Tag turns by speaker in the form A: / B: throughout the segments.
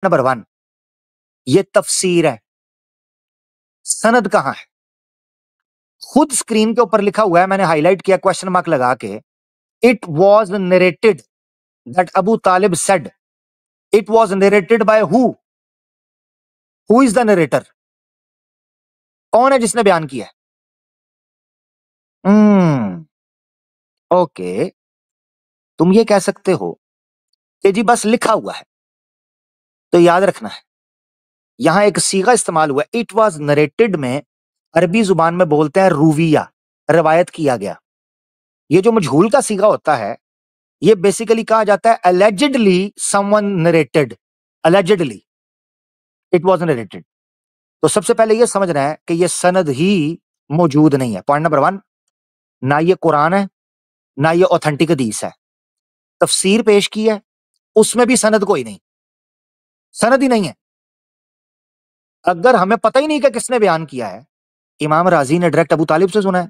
A: Number 1, ये तफसीर है। सनद कहां है? खुद स्क्रीन के ऊपर लिखा हुआ है, मैंने हाईलाइट किया क्वेश्चन मार्क लगा के। It was narrated that Abu Talib said. It was narrated by who is the narrator? कौन है जिसने बयान किया है? ओके, तुम ये कह सकते हो कि जी बस लिखा हुआ है, तो याद रखना है यहां एक सीगा इस्तेमाल हुआ है। इट वॉज नरेटेड में अरबी जुबान में बोलते हैं रूविया, रवायत किया गया। ये जो मजहूल का सीगा होता है, ये बेसिकली कहा जाता है allegedly someone narrated, allegedly it was narrated। तो सबसे पहले ये समझना है कि ये सनद ही मौजूद नहीं है। पॉइंट नंबर 1, ना ये कुरान है ना ये ऑथेंटिक हदीस है। तफसीर पेश की है, उसमें भी सनद कोई नहीं, सनद ही नहीं है। अगर हमें पता ही नहीं कि किसने बयान किया है, इमाम राजी ने डायरेक्ट अबू तालिब से सुना है।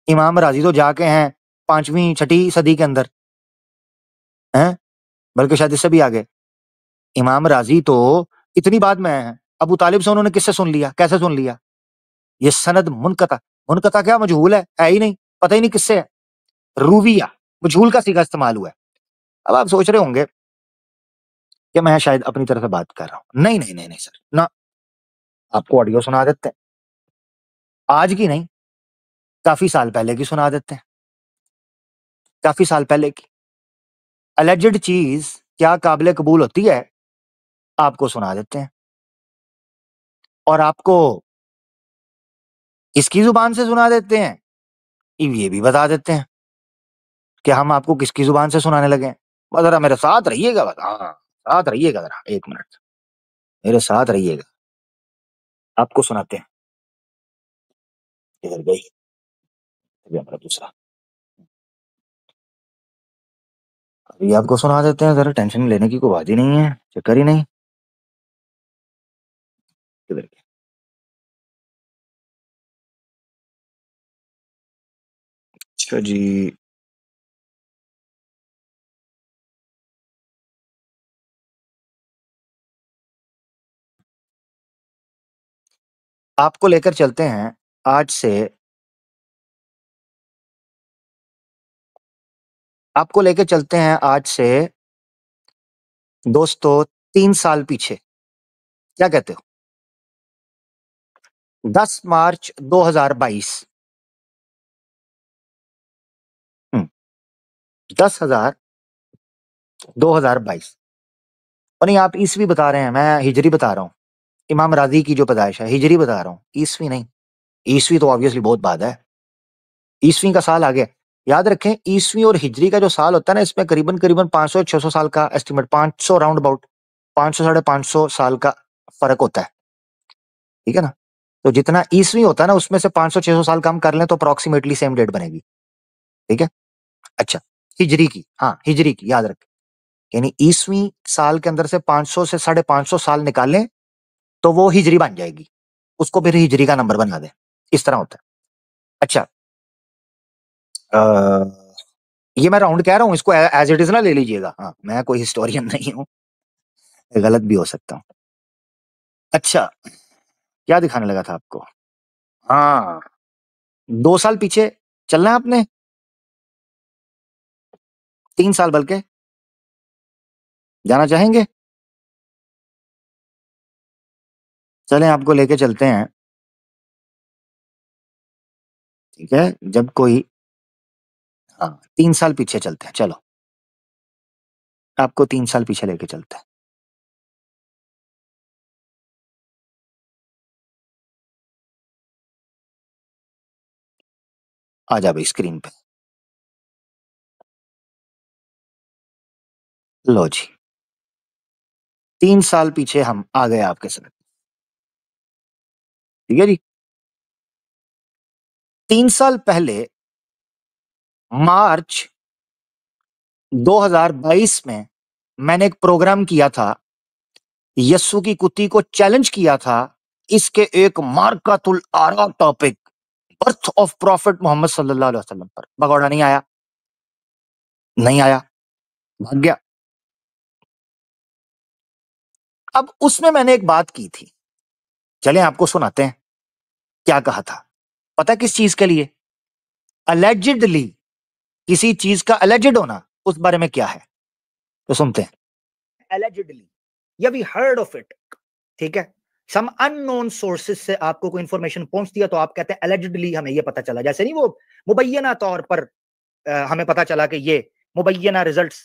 A: इमाम राजी तो जाके हैं 5वीं 6ठी सदी के अंदर हैं, बल्कि शायद इससे भी आगे। इमाम राजी तो इतनी बाद में है, अबू तालिब से उन्होंने किससे सुन लिया, कैसे सुन लिया? ये सनद मुनकता, मुनकता क्या, मजहूल है ही नहीं, पता ही नहीं किससे है। रूविया, मजहूल का सीगा इस्तेमाल हुआ है। अब आप सोच रहे होंगे कि मैं शायद अपनी तरफ से बात कर रहा हूं। नहीं नहीं नहीं नहीं सर, ना, आपको ऑडियो सुना देते हैं, आज की नहीं, काफी साल पहले की सुना देते हैं, काफी साल पहले की। अलेजेड चीज क्या काबिल कबूल होती है, आपको सुना देते हैं। और आपको किसकी जुबान से सुना देते हैं, ये भी बता देते हैं कि हम आपको किसकी जुबान से सुनाने लगे हैं। बस जरा मेरे साथ रहिएगा, बस, हाँ साथ रहिएगा, जरा 1 मिनट मेरे साथ रहिएगा, आपको सुनाते हैं। इधर गई, अभी हमारा दूसरा, अभी आपको सुना देते हैं। जरा टेंशन लेने की कोई बात ही नहीं है, चक्कर ही नहीं। इधर गई। अच्छा जी, आपको लेकर चलते हैं आज से, आपको लेकर चलते हैं आज से दोस्तों 3 साल पीछे। क्या कहते हो? 10 मार्च 2022। 10/10/2022। और नहीं, आप ईस्वी बता रहे हैं, मैं हिजरी बता रहा हूँ। इमाम राजी की जो पैदाइश है, हिजरी बता रहा हूँ, ईस्वी नहीं। ईस्वी तो ऑब्वियसली बहुत बाद है, ईस्वी का साल आगे। याद रखें, ईस्वी और हिजरी का जो साल होता है ना, इसमें करीबन करीबन 500-600 साल का एस्टिमेट, 500 राउंड अबाउट 500-550 साल का फर्क होता है, ठीक है ना। तो जितना ईस्वी होता है ना, उसमें से 500-600 साल कम कर लें तो अप्रोक्सीमेटली सेम डेट बनेगी, ठीक है। अच्छा, हिजरी की, हाँ हिजरी की याद रखें, यानी ईस्वी साल के अंदर से 500 से 550 साल निकालें तो वो हिजरी बन जाएगी, उसको फिर हिजरी का नंबर बना दें, इस तरह होता है। अच्छा, ये मैं राउंड कह रहा हूँ, इसको एज इट इज ना ले लीजिएगा। हाँ, मैं कोई हिस्टोरियन नहीं हूँ, गलत भी हो सकता हूँ। अच्छा, क्या दिखाने लगा था आपको? हाँ, 2 साल पीछे चलना है आपने, 3 साल बल्कि, जाना चाहेंगे? चलें, आपको लेके चलते हैं, ठीक है। जब कोई, हाँ 3 साल पीछे चलते हैं, चलो आपको 3 साल पीछे लेके चलते हैं। आ जा भाई स्क्रीन पे, लो जी, 3 साल पीछे हम आ गए आपके साथ, ठीक है जी। 3 साल पहले मार्च 2022 में मैंने एक प्रोग्राम किया था, यस्सु की कुत्ती को चैलेंज किया था, इसके एक मार्कातुल आरा topic, birth of prophet Mohammad सल्लल्लाहु अलैहि वसल्लम पर। भगौड़ा नहीं आया, नहीं आया, भाग गया। अब उसमें मैंने एक बात की थी, चलें आपको सुनाते हैं क्या कहा था। पता है किस चीज के लिए? अलेजिडली, किसी चीज का अलेजिड होना, उस बारे में क्या है तो सुनते हैं। एलिजिडली, या वी हर्ड ऑफ इट, ठीक है। सम अननोन सोर्सेज से आपको कोई इंफॉर्मेशन पहुंचती है तो आप कहते हैं एलिजिडली हमें ये पता चला। जैसे नहीं वो मुबैयना तौर पर हमें पता चला कि ये मुबैयना रिजल्ट्स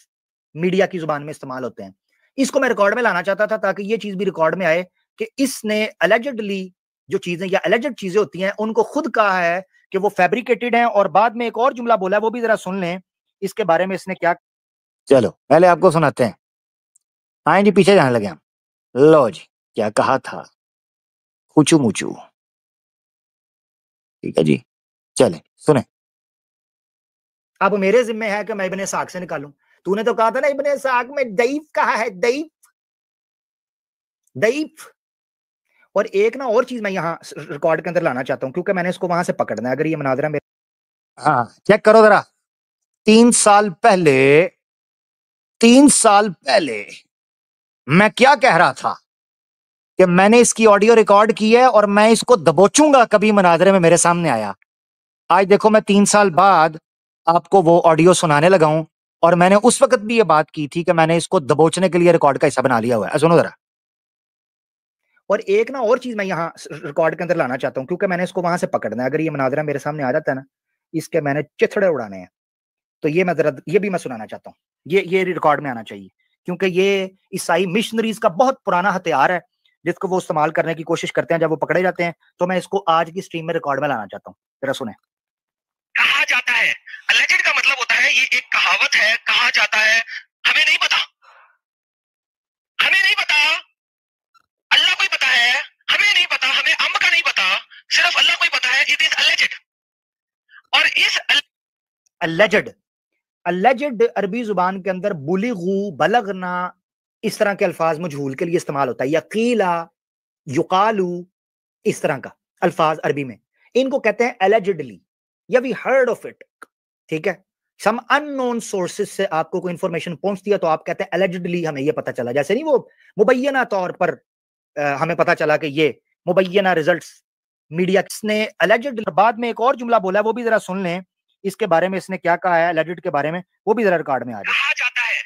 A: मीडिया की जुबान में इस्तेमाल होते हैं। इसको मैं रिकॉर्ड में लाना चाहता था ताकि ये चीज भी रिकॉर्ड में आए कि इसने एलिजिडली जो चीजें या एलिजिड चीजें होती हैं उनको खुद कहा है कि वो फैब्रिकेटेड हैं, और बाद में एक और जुमला बोला है, वो भी जरा सुन लें इसके बारे में इसने क्या। चलो पहले आपको सुनाते हैं। हाँ जी, पीछे जाने लगे हम। लो जी, क्या कहा था? खूचू मूचू, ठीक है जी, चले सुने। अब मेरे जिम्मे है कि मैं इब्ने साक से निकालूं। तूने तो कहा था ना इब्ने साक में दईफ कहा है, दईफ दईफ। और एक ना और चीज मैं यहाँ रिकॉर्ड के अंदर लाना चाहता हूं क्योंकि मैंने इसको वहां से पकड़ना है। अगर ये मुनाजरा मेरे, हाँ चेक करो जरा। 3 साल पहले, 3 साल पहले मैं क्या कह रहा था कि मैंने इसकी ऑडियो रिकॉर्ड की है और मैं इसको दबोचूंगा कभी मुनाजरे में मेरे सामने आया। आज देखो मैं 3 साल बाद आपको वो ऑडियो सुनाने लगा हूं, और मैंने उस वक्त भी ये बात की थी कि मैंने इसको दबोचने के लिए रिकॉर्ड का हिस्सा बना लिया हुआ है। सुनो जरा। और एक ना और चीज मैं यहाँ रिकॉर्ड के अंदर लाना चाहता हूँ क्योंकि मैंने इसको वहां से पकड़ना है। अगर ये मुनाजरा मेरे सामने आ जाता है ना, इसके मैंने चिथड़े उड़ाने हैं। तो ये मैं जरा ये भी मैं सुनाना चाहता हूँ, ये रिकॉर्ड में आना चाहिए क्योंकि ये ईसाई मिशनरीज का बहुत पुराना हथियार है जिसको वो इस्तेमाल करने की कोशिश करते हैं जब वो पकड़े जाते हैं। तो मैं इसको आज की स्ट्रीम में रिकॉर्ड में लाना चाहता हूँ, जरा सुने। कहा जाता है, अलेजेड का मतलब होता है, ये एक कहावत है, कहा जाता है, हमें नहीं पता, हमें नहीं पता, अल्लाह को ही पता है, हमें नहीं पता, हमें अम्ब का नहीं पता, सिर्फ अल्लाह को ही पता है। It is alleged. और इस अलेजेड, अलेजेड अरबी जुबान के अंदर बुलिगु, बलगना, इस तरह के अल्फाज मजहूल के लिए इस्तेमाल होता है, या कीला, युकालू, इस तरह का अल्फाज अरबी में। इनको कहते हैं एलिजिडली, या वी हर्ड ऑफ इट, ठीक है। सम अननोन सोर्सेज से आपको कोई इंफॉर्मेशन पहुंचती है तो आप कहते हैं एलिजिडली हमें ये पता चला। जैसे नहीं वो मुबैयना तौर पर हमें पता चला कि ये मुबैयना रिजल्ट्स मीडिया ने एलिजिड। बाद में एक और जुमला बोला है, वो भी जरा सुन लें इसके बारे में इसने क्या कहा है एलिजिड के बारे में, वो भी जरा रिकॉर्ड में आ जाए। कहा जाता है,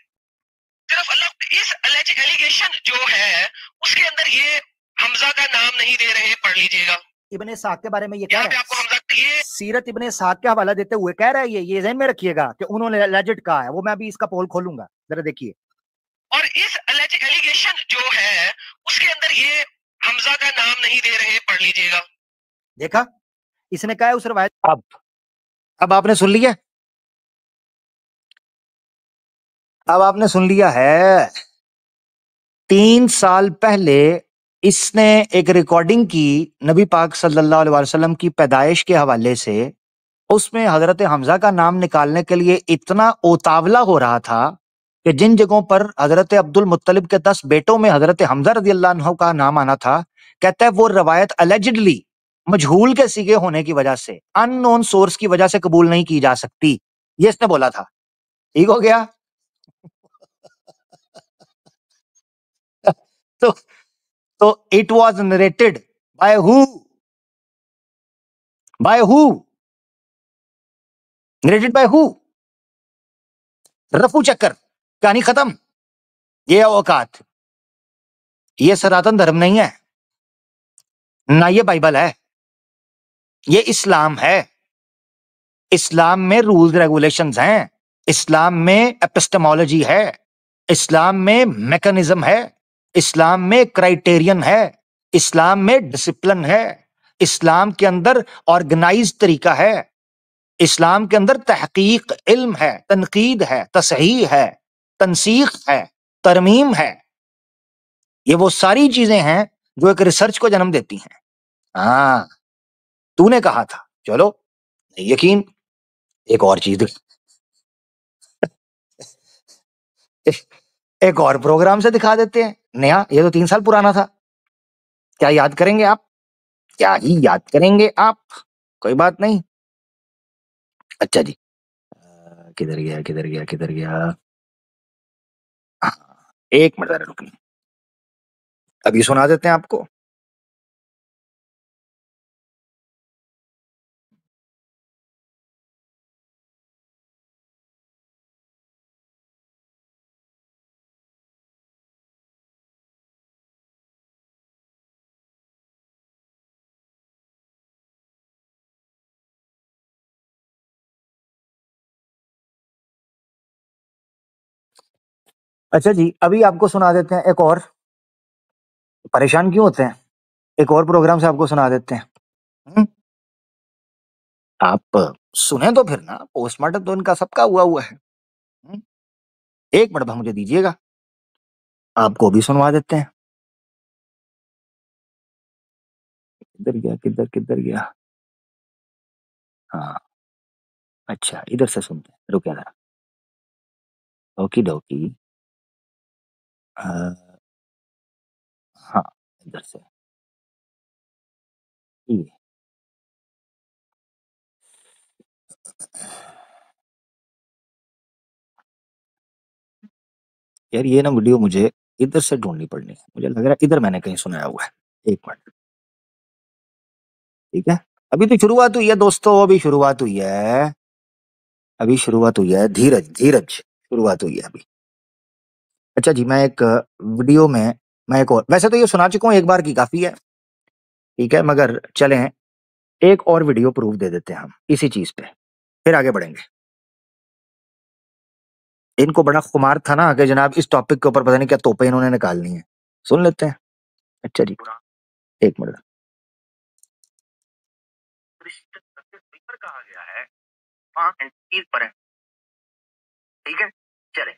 A: सिर्फ अल्लाह इस एलिगेशन जो है उसके अंदर ये हमजा का नाम नहीं दे रहे, पढ़ लीजिएगा। इब्ने साक के बारे में ये कह रहा है, आपको हमजा ये सीरत इब्ने साक का हवाला देते हुए कह रहा है, ये ज़हन में रखिएगा कि उन्होंने एलिजिड कहा है। वो मैं अभी इसका पोल खोलूंगा, जरा देखिए। और इस एलिगेशन जो है उसके अंदर ये हमजा का नाम नहीं दे रहे, पढ़ लीजिएगा। देखा, इसने कहा है उस रवायत। अब आपने सुन लिया, अब आपने सुन लिया है। 3 साल पहले इसने एक रिकॉर्डिंग की नबी पाक सल्लल्लाहु अलैहि वसल्लम की पैदाइश के हवाले से। उसमें हजरत हमजा का नाम निकालने के लिए इतना उतावला हो रहा था कि जिन जगहों पर हजरत अब्दुल मुत्तलिब के 10 बेटों में हजरत हमजा रदियल्लाहु अन्हु का नाम आना था, कहता है वो रवायत अलेजिडली, मजहूल के सीगे होने की वजह से, अननोन सोर्स की वजह से कबूल नहीं की जा सकती। ये इसने बोला था। ठीक हो गया। तो तो it was narrated by who? By who? Narrated by who? रफू चक्कर, कहानी खत्म। ये औकात, ये सनातन धर्म नहीं है ना, ये बाइबल है, ये इस्लाम है। इस्लाम में रूल्स रेगुलेशंस हैं, इस्लाम में एपिस्टेमोलॉजी है, इस्लाम में मैकेनिज्म है, इस्लाम में क्राइटेरियन है, इस्लाम में डिसिप्लिन है, इस्लाम के अंदर ऑर्गेनाइज तरीका है, इस्लाम के अंदर तहकीक इल्म है, तनकीद है, तसहीह है, तनसीख है, तरमीम है। ये वो सारी चीजें हैं जो एक रिसर्च को जन्म देती हैं। हाँ, तूने कहा था, चलो यकीन। एक और चीज, एक और प्रोग्राम से दिखा देते हैं नया। ये तो 3 साल पुराना था, क्या याद करेंगे आप? क्या ही याद करेंगे आप? कोई बात नहीं। अच्छा जी, किधर गया किधर गया किधर गया? हाँ, 1 मिनट जरा रुकिए। अभी सुना देते हैं आपको। अच्छा जी, अभी आपको सुना देते हैं एक और। परेशान क्यों होते हैं? एक और प्रोग्राम से आपको सुना देते हैं। आप सुने तो फिर ना, पोस्टमार्टम तो इनका सबका हुआ हुआ है। हम्म, एक मिनट मुझे दीजिएगा, आपको भी सुनवा देते हैं। किधर गया, किधर किधर गया? हाँ, अच्छा इधर से सुनते हैं, रुकिए जरा। ओकी डोकी। हाँ, इधर से। ये यार, ये ना वीडियो मुझे इधर से ढूंढनी पड़नी है। मुझे लग रहा है इधर मैंने कहीं सुनाया हुआ है। एक मिनट, ठीक है। अभी तो शुरुआत हुई है दोस्तों, अभी शुरुआत हुई है। अभी शुरुआत हुई है, धीरज धीरज, शुरुआत हुई है अभी। अच्छा जी, मैं एक वीडियो में, मैं एक और, वैसे तो ये सुना चुका हूँ, एक बार की काफी है, ठीक है, मगर चलें एक और वीडियो प्रूफ दे देते हैं हम इसी चीज पे, फिर आगे बढ़ेंगे। इनको बड़ा खुमार था ना कि जनाब इस टॉपिक के ऊपर पता नहीं क्या तोपे इन्होंने निकालनी है। सुन लेते हैं। अच्छा जी, एक मिनट। कहा गया है 5 पर है, ठीक है, चले।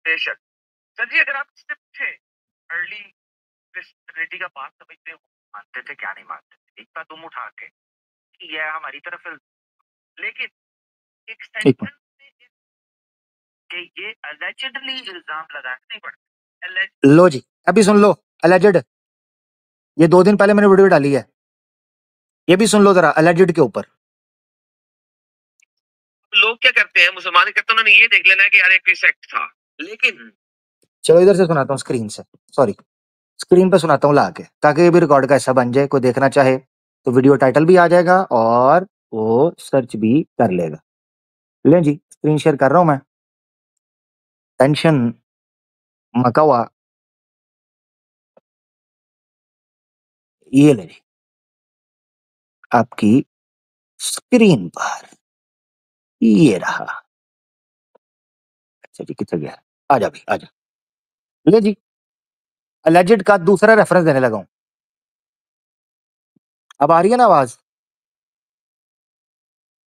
A: बेशक। सर जी, अगर आप इससे पूछे अर्ली क्रिस्टियनिटी का पास समझते हो, मानते थे क्या नहीं मानते थे, एक बार तुम उठा के कि यह हमारी तरफ है। लेकिन एक सेंटेंस में कि ये अलेजिडली इल्जाम लगाना नहीं पड़ता। लो जी, अभी सुन लो। अलेजिड, ये 2 दिन पहले मैंने वीडियो डाली है, ये भी सुन लो जरा अलेजिड के ऊपर। लोग क्या करते हैं, मुसलमान करते हैं, उन्होंने ये देख लेना कि यार एक सेक्ट था, लेकिन चलो इधर से सुनाता हूँ स्क्रीन से, सॉरी स्क्रीन पे सुनाता हूँ ला के, ताकि ये भी रिकॉर्ड का हिस्सा बन जाए। कोई देखना चाहे तो वीडियो टाइटल भी आ जाएगा और वो सर्च भी कर लेगा। लें जी, स्क्रीन शेयर कर रहा हूँ मैं, टेंशन मकवा। ये ले जी, आपकी स्क्रीन पर ये रहा। अच्छा जी, कितना गया? आजा भी आजा। ले जी, अलेजिड का दूसरा रेफरेंस देने लगा हूं। अब आ रही है ना आवाज?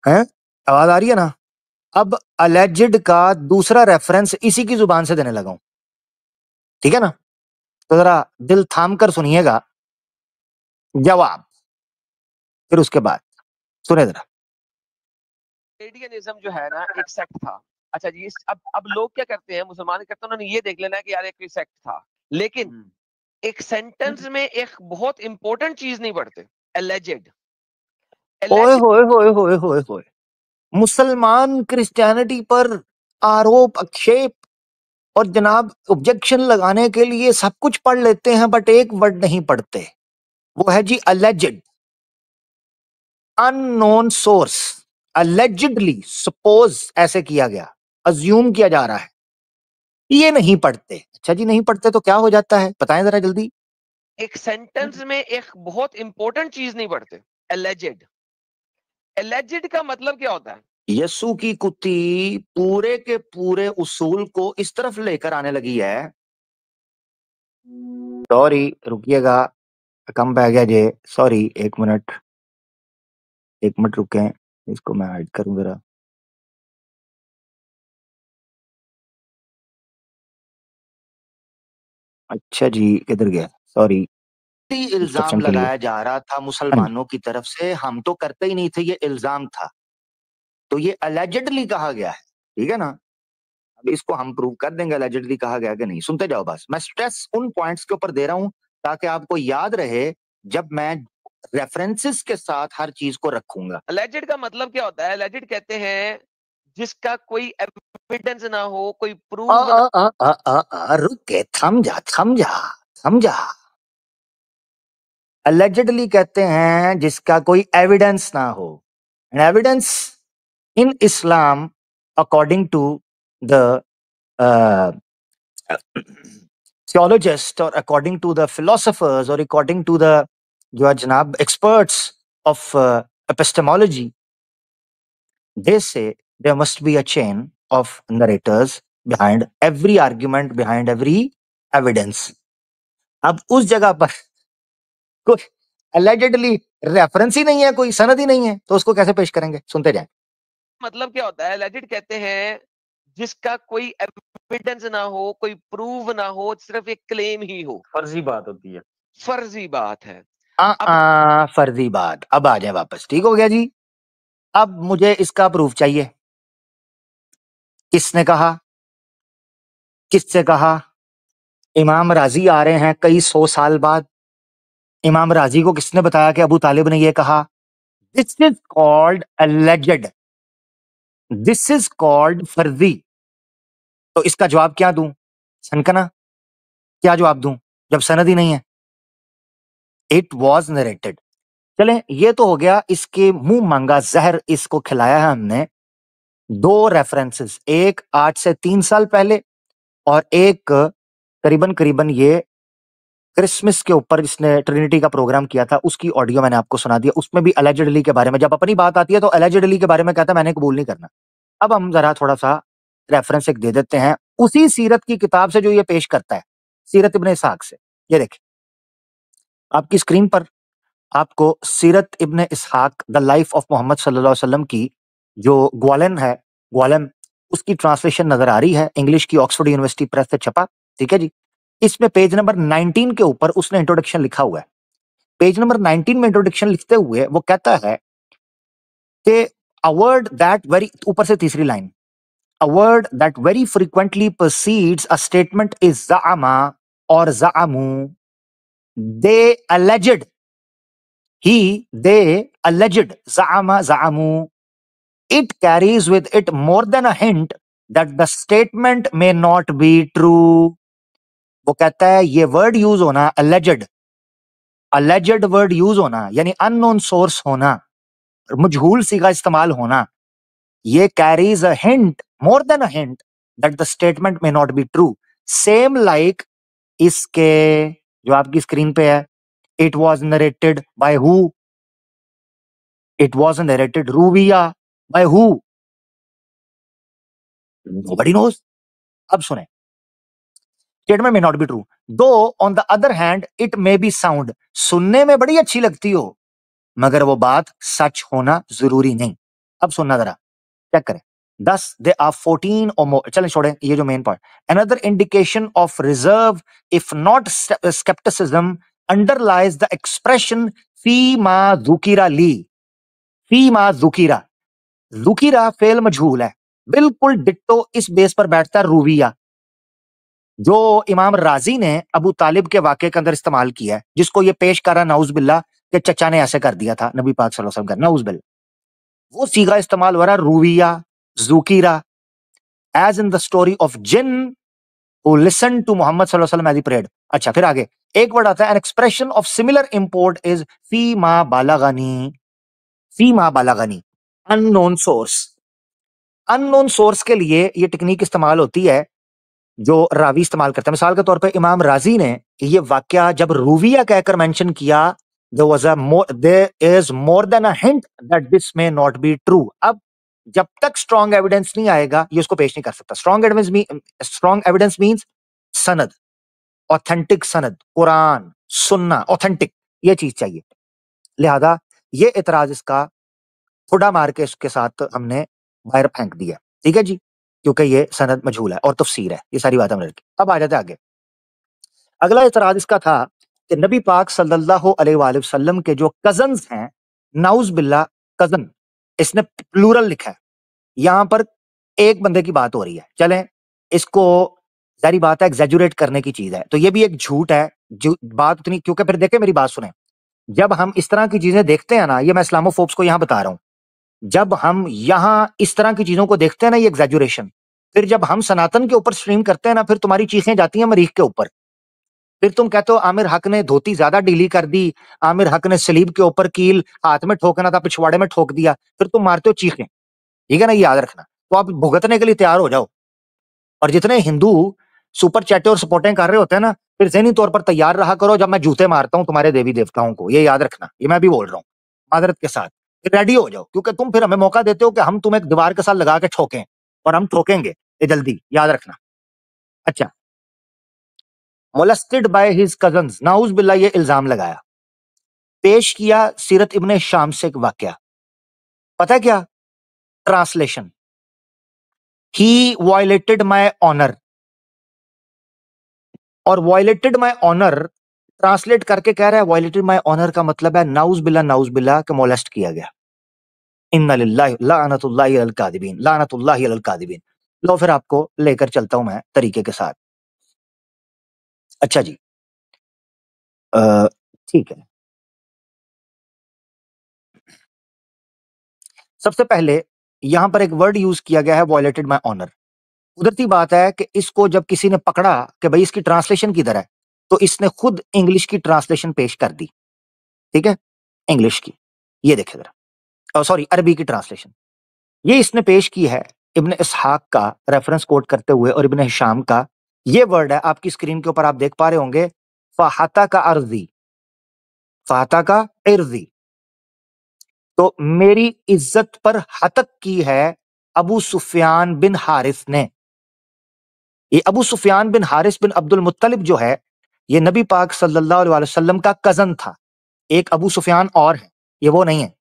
A: है, आवाज आ रही है ना? अब अलेजिड का दूसरा रेफरेंस इसी की जुबान से देने लगा हूं, ठीक है ना? तो जरा दिल थाम कर सुनिएगा जवाब, फिर उसके बाद सुने जरा।
B: कैनेडियनिज्म जो है ना एक सेक्ट था। अच्छा जी, अब लोग क्या करते हैं, मुसलमान करते हैं, उन्होंने ये देख लेना कि यार एक कोई सेक्ट था, लेकिन एक सेंटेंस में एक बहुत इंपॉर्टेंट चीज नहीं पढ़ते, एलिजेड।
A: ओए होए होए होए होए होए, मुसलमान क्रिश्चियनिटी पर आरोप आक्षेप और जनाब ऑब्जेक्शन लगाने के लिए सब कुछ पढ़ लेते हैं, बट एक वर्ड नहीं पढ़ते, वो है जी alleged, unknown source, allegedly, suppose ऐसे किया गया, अज्यूम किया जा रहा है, ये नहीं पढ़ते। अच्छा जी, नहीं पढ़ते तो क्या हो जाता है, बताएं जरा जल्दी।
B: एक सेंटेंस में एक बहुत इंपॉर्टेंट चीज नहीं पढ़ते, एलिजेड। एलिजेड का मतलब क्या होता है?
A: यस्सु की कुत्ती पूरे के पूरे उसूल को इस तरफ लेकर आने लगी है। सॉरी रुकिएगा, कम पे आ गया जे, सॉरी, 1 मिनट, 1 मिनट रुके, इसको मैं हाइड करूं जरा। अच्छा जी, किधर गया, सॉरी। इल्जाम
B: इंस्ट्रक्शन के लिए
A: लगाया जा रहा था मुसलमानों की तरफ से, हम तो करते ही नहीं थे, ये इल्जाम था, तो ये अलेजिडली कहा गया है, ठीक है ना? अब इसको हम प्रूव कर देंगे अलेजिडली कहा गया कि नहीं। सुनते जाओ, बस मैं स्ट्रेस उन पॉइंट्स के ऊपर दे रहा हूं ताकि आपको याद रहे जब मैं रेफरेंसेस के साथ हर चीज को रखूंगा।
B: एलिजेड का मतलब क्या होता है? एलिजेड कहते हैं जिसका कोई एविडेंस ना हो, कोई प्रूफ ना
A: रुक के थम जा। अलेजेडली कहते हैं जिसका कोई एविडेंस ना हो। Evidence in Islam according to the theologists or according to the philosophers or according to the जो है जनाब experts of epistemology, they say there must be a chain of narrators behind every argument, behind every evidence. अब उस जगह पर कोई allegedly reference ही नहीं है, कोई सनद ही नहीं है, तो उसको कैसे पेश करेंगे? सुनते जाएं।
B: मतलब क्या होता है? एलिजेड कहते हैं जिसका कोई एविडेंस ना हो, कोई प्रूफ ना हो, सिर्फ एक क्लेम ही हो।
C: फर्जी बात होती है।
B: फर्जी बात है।
A: फर्जी बात। अब आ जाए वापस, ठीक हो गया जी। अब मुझे इसका प्रूफ चाहिए। किसने कहा? किससे कहा? इमाम राजी आ रहे हैं कई 100 साल बाद। इमाम राजी को किसने बताया कि अबू तालिब ने यह कहा? This is called alleged, this is called फर्जी। तो इसका जवाब क्या दूं? सनकना, क्या जवाब दूं जब सनद ही नहीं है? It was narrated. चलें, ये तो हो गया इसके मुंह मांगा जहर, इसको खिलाया है हमने। 2 रेफरेंसेस, एक आज से 3 साल पहले और एक करीबन करीबन ये क्रिसमस के ऊपर इसने ट्रिनिटी का प्रोग्राम किया था, उसकी ऑडियो मैंने आपको सुना दिया। उसमें भी अलेजेडली के बारे में, जब अपनी बात आती है तो अलेजेडली के बारे में कहता है, मैंने कबूल नहीं करना। अब हम जरा थोड़ा सा रेफरेंस एक दे देते हैं उसी सीरत की किताब से जो ये पेश करता है, सीरत इब्ने इसहाक से। ये देखिए आपकी स्क्रीन पर आपको सीरत इब्ने इसहाक द लाइफ ऑफ मोहम्मद सल्लल्लाहु अलैहि वसल्लम की जो ग्वालन है, ग्वालम, उसकी ट्रांसलेशन नजर आ रही है, इंग्लिश की ऑक्सफोर्ड यूनिवर्सिटी प्रेस से छपा। ठीक है जी। इसमें पेज नंबर 19 के ऊपर उसने इंट्रोडक्शन लिखा हुआ है। पेज नंबर 19 में इंट्रोडक्शन लिखते हुए वो कहता है कि अ वर्ड दैट वेरी, ऊपर से तीसरी line, a word that very frequently precedes a statement is ज़अमा और ज़अमू। दे alleged, they alleged, ज़अमा ज़अमू। It carries with it more than a hint that the statement may not be true. वो कहता है ये वर्ड यूज होना alleged वर्ड यूज होना यानी अननोन सोर्स होना, मजहूल सी का इस्तेमाल होना, ये carries a hint, more than a hint, that the statement may not be true. Same like इसके जो आपकी स्क्रीन पे है, it was narrated by who? It was narrated रूविया बाय हु? Nobody knows. अब सुने, statement may not be true though on the other hand it may be sound. सुनने में बड़ी अच्छी लगती हो मगर वो बात सच होना जरूरी नहीं। अब सुनना जरा, चेक करें। Thus, there are 14 or more. चलें छोड़ें ये जो main point. Another indication of reserve, if not skepticism, underlies the expression फीमा ज़ुकिरा ली। फीमा ज़ुकिरा, ज़ुकिरा फेल मजहूल है, बिल्कुल डिट्टो इस बेस पर बैठता है रूविया, जो इमाम राजी ने अबू तालिब के वाक़े के अंदर इस्तेमाल किया है, जिसको ये पेश करा नाउज बिल्ला के चचा ने ऐसे कर दिया था नबी पाक सल्लल्लाहु अलैहि वसल्लम का, नाउज बिल्ला। वो सीगा इस्तेमाल हो रहा रूविया, ज़ुकिरा, as in the story of jinn who listened to Muhammad sallallahu alaihi wasallam as he prayed. अच्छा, फिर आगे एक वर्ड आता है, an expression of similar import is फीमा बालागानी। फीमा बालागानी, unknown source। unknown source के लिए ये टेक्निक इस्तेमाल होती है जो रावी इस्तेमाल करता है। मिसाल के तौर पे इमाम राजी ने ये वाकया जब रूविया कहकर मेंशन किया, there is more than a hint that this may not be true। अब जब तक स्ट्रॉन्ग एविडेंस नहीं आएगा ये उसको पेश नहीं कर सकता। स्ट्रॉन्ग एविडेंस मींस सनद, ऑथेंटिक सनद, कुरान, सुन्ना, ऑथेंटिक, ये चीज चाहिए। लिहाजा ये इतराज इसका थोड़ा मार के इसके साथ हमने बाहर फेंक दिया। ठीक है जी, क्योंकि ये सनद मजहूल है और तफसीर है, ये सारी बात हमने रखी। अब आ जाते आगे। अगला इतराज इसका था कि नबी पाक सल्लल्लाहु अलैहि वसल्लम के जो कजन्स हैं, नाउज बिल्ला कजन, इसने प्लूरल लिखा है, यहां पर एक बंदे की बात हो रही है। चलें, इसको सारी बात है एग्जैजुरेट करने की चीज है, तो ये भी एक झूठ है जो बात उतनी, क्योंकि फिर देखें मेरी बात सुने, जब हम इस तरह की चीजें देखते हैं ना, ये मैं इस्लामोफोब्स को यहां बता रहा हूं, जब हम यहां इस तरह की चीजों को देखते हैं ना, ये एग्जैजुरेशन, फिर जब हम सनातन के ऊपर स्ट्रीम करते हैं ना, फिर तुम्हारी चीखें जाती हैं मरीख के ऊपर। फिर तुम कहते हो आमिर हक ने धोती ज्यादा ढीली कर दी, आमिर हक ने सलीब के ऊपर कील हाथ में ठोकना था पिछवाड़े में ठोक दिया, फिर तुम मारते हो चीखें। ठीक है ना, ये याद रखना। तो आप भुगतने के लिए तैयार हो जाओ। और जितने हिंदू सुपर चैटे और सपोर्टें कर रहे होते हैं ना, फिर ज़हनी तौर पर तैयार रहा करो जब मैं जूते मारता हूं तुम्हारे देवी देवताओं को, ये याद रखना। ये मैं भी बोल रहा हूँ मादरत के साथ। रेडी हो जाओ, क्योंकि तुम फिर हमें मौका देते हो कि हम तुम्हें दीवार के साथ लगा के ठोकें, और हम ठोकेंगे ये जल्दी, याद रखना। अच्छा, molested by his cousins, now's बिल्ला, ये इल्जाम लगाया। पेश किया सीरत इब्ने शाम से एक वाकया, पता है क्या? Translation, he violated my honour. और वायलेटेड माय ऑनर ट्रांसलेट करके कह रहा है, वायलेटेड माय ऑनर का मतलब है नाउज बिल्ला के मोलेस्ट किया गया। इन्ना लिल्लाहि लानतुल्लाहि अलल कादिबीन, लानतुल्लाहि अलल कादिबीन। लो फिर आपको लेकर चलता हूं मैं तरीके के साथ। अच्छा जी, ठीक है। सबसे पहले यहां पर एक वर्ड यूज किया गया है, वायलेटेड माय ऑनर। कुदरती बात है कि इसको जब किसी ने पकड़ा कि भाई इसकी ट्रांसलेशन किधर है, तो इसने खुद इंग्लिश की ट्रांसलेशन पेश कर दी। ठीक है, इंग्लिश की, ये देखे जरा, सॉरी अरबी की ट्रांसलेशन ये इसने पेश की है, इब्न इसहाक का रेफरेंस कोट करते हुए और इब्न हिशाम का। ये वर्ड है आपकी स्क्रीन के ऊपर, आप देख पा रहे होंगे, फाहता का अर्जी, फाहता का इर्जी। तो मेरी इज्जत पर हतक की है अबू सुफियान बिन हारिस ने। ये अबू सुफियान बिन हारिस बिन अब्दुल मुत्तलिब जो है, ये नबी पाक सल्लल्लाहु अलैहि वसल्लम का कजन था। एक अबू सुफियान और है, ये वो नहीं है।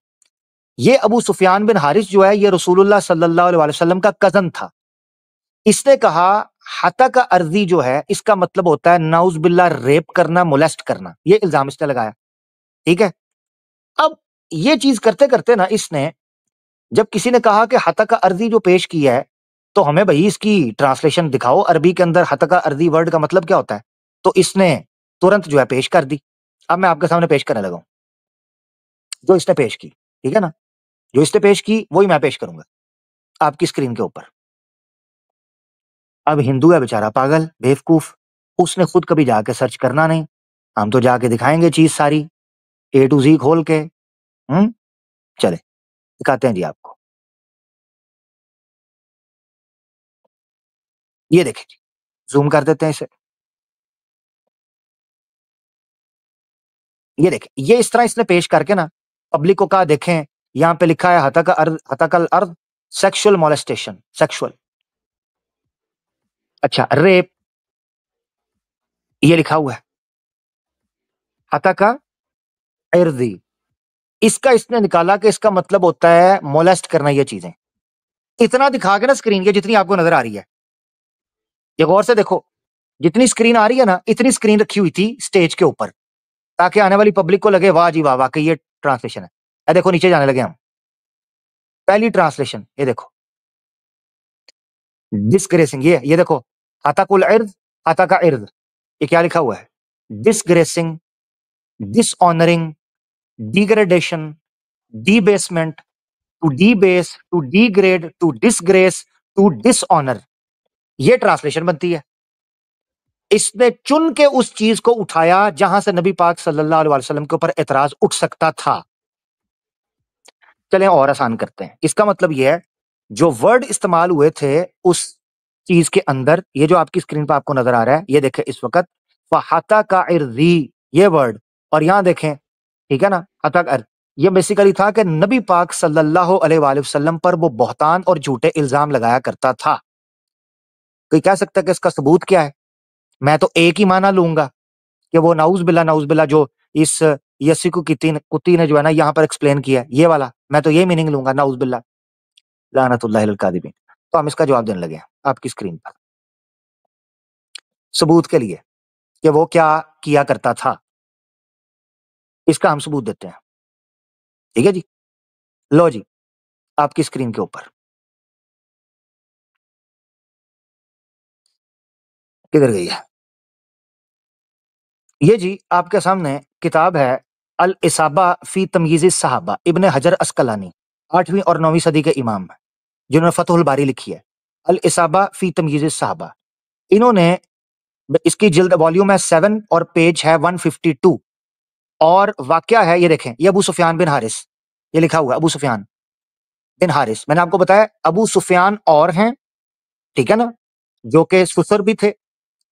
A: ये अबू सुफियान बिन हारिस जो है, ये रसूलुल्लाह सल्लल्लाहु अलैहि वसल्लम का कजन था। इसने कहा हता का अर्जी जो है, इसका मतलब होता है नाउज बिल्ला रेप करना, मोलेस्ट करना। ये इल्जाम इसने लगाया। ठीक है, अब ये चीज करते करते ना, इसने जब किसी ने कहा कि हता का अर्जी जो पेश किया है, तो हमें भाई इसकी ट्रांसलेशन दिखाओ, अरबी के अंदर हता का अर्जी वर्ड का मतलब क्या होता है। तो इसने तुरंत जो है पेश कर दी। अब मैं आपके सामने पेश करने लगा हूं जो इसने पेश की। ठीक है ना, जो इसने पेश की वही मैं पेश करूंगा आपकी स्क्रीन के ऊपर। अब हिंदू है बेचारा पागल बेवकूफ, उसने खुद कभी जाके सर्च करना नहीं, हम तो जाके दिखाएंगे चीज सारी ए टू जी खोल के। चले दिखाते हैं जी आपको, ये देखें जी, जूम कर देते हैं इसे। ये देखें, ये इस तरह इसने पेश करके ना पब्लिक को कहा, देखें यहाँ पे लिखा है हतकल अर्द सेक्सुअल मोलेस्टेशन, सेक्सुअल। अच्छा, रेप ये लिखा हुआ है, हतका इर्दी, इसका इसने निकाला कि इसका मतलब होता है मोलेस्ट करना। ये चीजें इतना दिखा के ना स्क्रीन के, जितनी आपको नजर आ रही है, ये गौर से देखो, जितनी स्क्रीन आ रही है ना, इतनी स्क्रीन रखी हुई थी स्टेज के ऊपर, ताकि आने वाली पब्लिक को लगे वाह जी वाह, वाकई ये ट्रांसलेशन है। ये देखो नीचे जाने लगे हम, पहली ट्रांसलेशन ये देखो, डिसग्रेसिंग, ये देखो, अताकुल इर्द, अता का इर्द, ये क्या लिखा हुआ है? Disgracing, dishonouring, degradation, debasement, to debase, to degrade, to disgrace, to dishonour, ये ट्रांसलेशन बनती है। इसने चुन के उस चीज को उठाया जहां से नबी पाक सल्लल्लाहु अलैहि वसल्लम के ऊपर एतराज उठ सकता था। चलें और आसान करते हैं, इसका मतलब यह है, जो वर्ड इस्तेमाल हुए थे उस चीज के अंदर, ये जो आपकी स्क्रीन पर आपको नजर आ रहा है, ये देखें इस वक्त, फहाता का इर्दी, ये वर्ड, और यहां देखें, ठीक है ना, हता का इर्द, ये बेसिकली था कि नबी पाक सल्लल्लाहु अलैहि वसल्लम पर वो बहतान और झूठे इल्जाम लगाया करता था। कोई कह सकता है कि इसका सबूत क्या है? मैं तो एक ही माना लूंगा कि वो नाउज बिल्ला जो इस यसिकु कुत्ती ने जो है ना यहाँ पर एक्सप्लेन किया है, ये वाला, मैं तो ये मीनिंग लूंगा, नाउज बिल्ला लानतुल्लाहि अलल कादिबीन। तो हम इसका जवाब देने लगे हैं आपकी स्क्रीन पर, सबूत के लिए कि वो क्या किया करता था, इसका हम सबूत देते हैं। ठीक है जी, लो जी, आपकी स्क्रीन के ऊपर, किधर गई है ये जी, आपके सामने किताब है अल इसाबा फी तमयीज सहाबा, इब्ने हजर अस्कलानी। 8वीं और 9वीं सदी के इमाम हैं, जिन्होंने फतहुल बारी लिखी है, अल इसाबा फी तमयीज सहाबा। इन्होंने, इसकी जिल्द वॉल्यूम है 7 और पेज है 152, और वाकया है ये देखें, ये अबू सुफियान बिन हारिस, ये लिखा हुआ अबू सुफियान बिन हारिस। मैंने आपको बताया अबू सुफियान और हैं, ठीक है ना, जो कि ससुर भी थे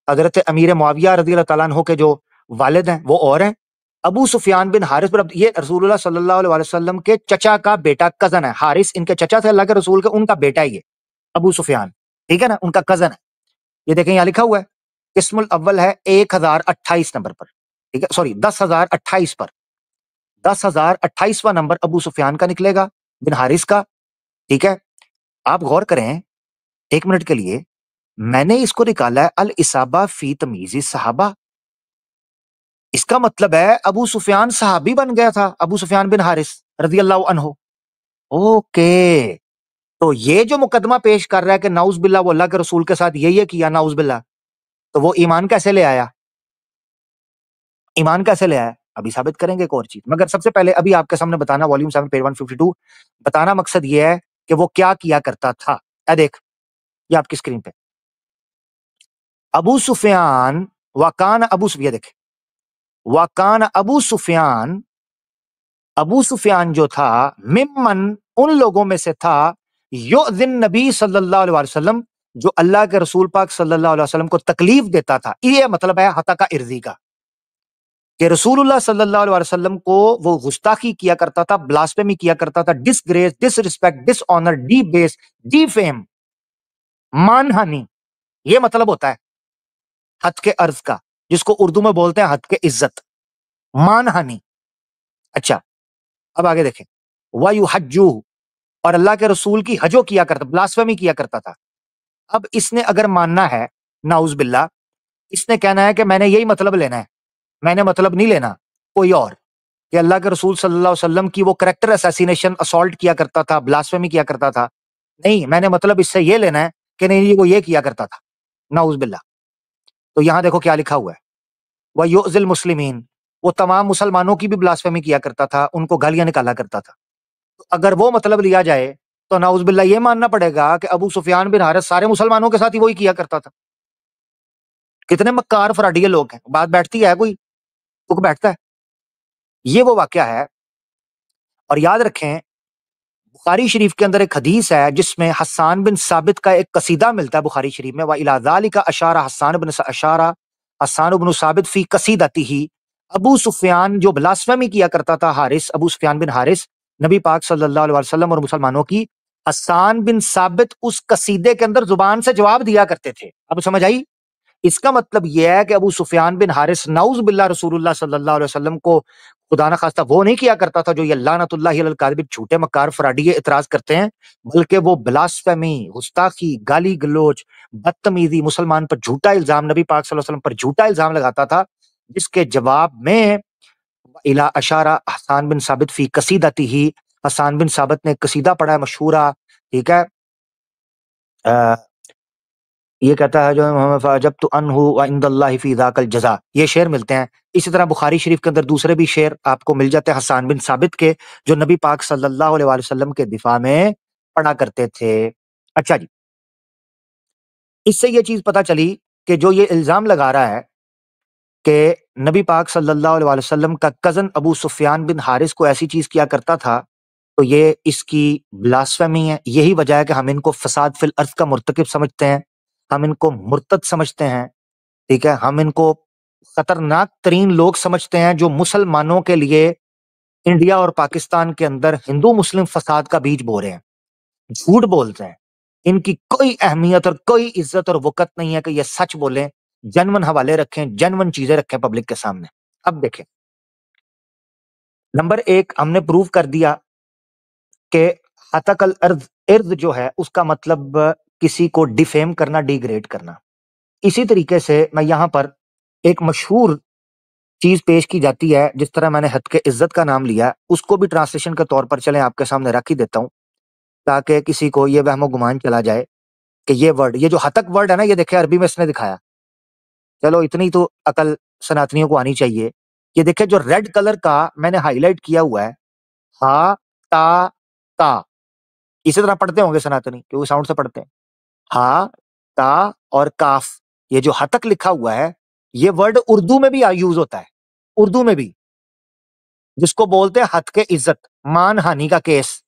A: हजरत अमीर मुआविया रज़ी अल्लाह तआला अन्हु के जो वालिद हैं वो और हैं। अबू सुफियान बिन हारिस, पर ये रसूलुल्लाह सल्लल्लाहु अलैहि वसल्लम के चचा का बेटा, कजन है। हारिस इनके चचा थे अल्लाह के रसूल के, उनका बेटा ही है अबू सुफियान, ठीक है ना, उनका कजन है। ये देखें यहाँ लिखा हुआ है, किस्मुल अव्वल है 1028 नंबर पर, ठीक है, सॉरी 10,028 पर, 10,028वां नंबर अबू सुफियान का निकलेगा बिन हारिस का, ठीक है। आप गौर करें 1 मिनट के लिए, मैंने इसको निकाला है अल इसाबा फी तमीज़ी सहाबा। इसका मतलब है अबू सुफियान सहाबी बन गया था, अबू सुफियान बिन हारिस रज़ी अल्लाह अन्हु। ओके, तो ये जो मुकदमा पेश कर रहा है कि नाउज बिल्ला वो अल्लाह के रसूल के साथ ये किया, नाउज बिल्ला, तो वो ईमान कैसे ले आया? ईमान कैसे ले आया? अभी साबित करेंगे एक और चीज, मगर सबसे पहले अभी आपके सामने बताना, वॉल्यूम 7 पेज 152, बताना मकसद ये है कि वो क्या किया करता था। देख, ये आपकी स्क्रीन पे अबू सुफियान, वाकान अबू सुफियान, देख वाकान अबू सुफियान, अबू सुफियान जो था, मिम्मन उन लोगों में से था, युअज़िन नबी सल्लल्लाहु अलैहि वसल्लम, जो अल्लाह के रसूल पाक सल्लल्लाहु अलैहि वसल्लम को तकलीफ देता था। ये मतलब है हता का इर्जी का, कि रसूलुल्लाह सल्लल्लाहु अलैहि वसल्लम को वो गुस्ताखी किया करता था, ब्लास्फेमी किया करता था, डिसग्रेस, डिसरिस्पेक्ट, डिसऑनर, डीबेस, डीफेम, मानहानि। ये मतलब होता है हद के अर्ज का, जिसको उर्दू में बोलते हैं हद के इज्जत, मानहानि। अच्छा, अब आगे देखें, वयुहज्जू, और अल्लाह के रसूल की हजो किया करता, ब्लास्फेमी किया करता था। अब इसने अगर मानना है, नाउज बिल्ला, इसने कहना है कि मैंने यही मतलब लेना है, मैंने मतलब नहीं लेना कोई और, कि अल्लाह के रसूल सल्लल्लाहु अलैहि वसल्लम की वो कैरेक्टर असैसिनेशन, असॉल्ट किया करता था, ब्लास्फेमी किया करता था। नहीं, मैंने मतलब इससे ये लेना है कि नहीं वो ये किया करता था, नाउज बिल्ला। तो यहां देखो क्या लिखा हुआ है, वह युज़िल मुस्लिमीन, वो तमाम मुसलमानों की भी ब्लास्फेमी किया करता था, उनको गालियां निकाला करता था। तो अगर वो मतलब लिया जाए तो नाउज बिल्ला ये मानना पड़ेगा कि अबू सुफियान बिन हारिस सारे मुसलमानों के साथ ही वही किया करता था। कितने मक्कार फराडिये लोग हैं, बात बैठती है, कोई तुक बैठता है। ये वो वाकया है। और याद रखें, बुखारी शरीफ के अंदर एक हदीस है जिसमें हस्सान बिन साबित का एक कसीदा मिलता है बुखारी शरीफ में, व इला ज़ालिका अशारा हस्सान बिन अशारा हस्सान बिन साबित फी कसीदतिही। अबू सुफियान जो ब्लास्फेमी किया करता था, हारिस, अबू सुफियान बिन हारिस, नबी पाक सल्लल्लाहु अलैहि वसल्लम और मुसलमानों की, हस्सान बिन साबित उस कसीदे के अंदर जुबान से जवाब दिया करते थे। अब समझ आई? इसका मतलब यह है कि अबू सुफियान बिन हारिस नाउज बिल्ला रसूलुल्लाह सल्लल्लाहु अलैहि वसल्लम को खुदा ना खास्ता वो नहीं किया करता था जो ये लानतुल्लाहि अलल काज़िबिन, झूठे मक्कार फराडिये इतराज करते हैं, बल्कि वो ब्लास्फेमी, गुस्ताखी, गाली गलोच, बदतमीजी, मुसलमान पर झूठा इल्जाम, नबी पाक सल्लल्लाहु अलैहि वसल्लम पर झूठा इल्जाम लगाता था, जिसके जवाब में इला अशारा हसन बिन साबित फी कसीदतिही, हसन बिन साबित ने कसीदा पढ़ा है मशहूरा, ठीक है। ये कहता है जो जब तो अनहु व इंदल्लाहि फी ज़ाकल जज़ा, ये शेर मिलते हैं। इसी तरह बुखारी शरीफ के अंदर दूसरे भी शेर आपको मिल जाते हैं हसन बिन साबित के, जो नबी पाक सल्लल्लाहु अलैहि वसल्लम के दिफा में पढ़ा करते थे। अच्छा जी, इससे ये चीज पता चली कि जो ये इल्जाम लगा रहा है कि नबी पाक सल्लल्लाहु अलैहि वसल्लम का कजन अबू सुफियान बिन हारिस को ऐसी चीज किया करता था, तो ये इसकी ब्लास्फेमी है। यही वजह है कि हम इनको फसाद फिल अर्थ का मुर्तकिब समझते हैं, हम इनको मुर्तद समझते हैं, ठीक है। हम इनको खतरनाक तरीन लोग समझते हैं जो मुसलमानों के लिए इंडिया और पाकिस्तान के अंदर हिंदू मुस्लिम फसाद का बीज बो रहे हैं, झूठ बोलते हैं। इनकी कोई अहमियत और कोई इज्जत और वक़्त नहीं है कि ये सच बोलें, जेन्युइन हवाले रखें, जेन्युइन चीजें रखें पब्लिक के सामने। अब देखें, नंबर 1 हमने प्रूव कर दिया कि हतकल अर्ज, इर्द जो है उसका मतलब किसी को डिफेम करना, डिग्रेड करना। इसी तरीके से मैं यहां पर एक मशहूर चीज पेश की जाती है, जिस तरह मैंने हद के इज्जत का नाम लिया, उसको भी ट्रांसलेशन के तौर पर चलें आपके सामने रख ही देता हूं, ताकि किसी को ये वहमो गुमान चला जाए कि ये वर्ड, ये जो हतक वर्ड है ना, ये देखे अरबी में इसने दिखाया। चलो इतनी तो अकल सनातनियों को आनी चाहिए। ये देखे जो रेड कलर का मैंने हाईलाइट किया हुआ है, हा ता ता, इसी तरह पढ़ते होंगे सनातनी, क्योंकि साउंड से पढ़ते हैं। हा, ता और काफ, ये जो ह तक लिखा हुआ है, ये वर्ड उर्दू में भी यूज होता है, उर्दू में भी, जिसको बोलते हैं हद के इज्जत, मान हानि का केस।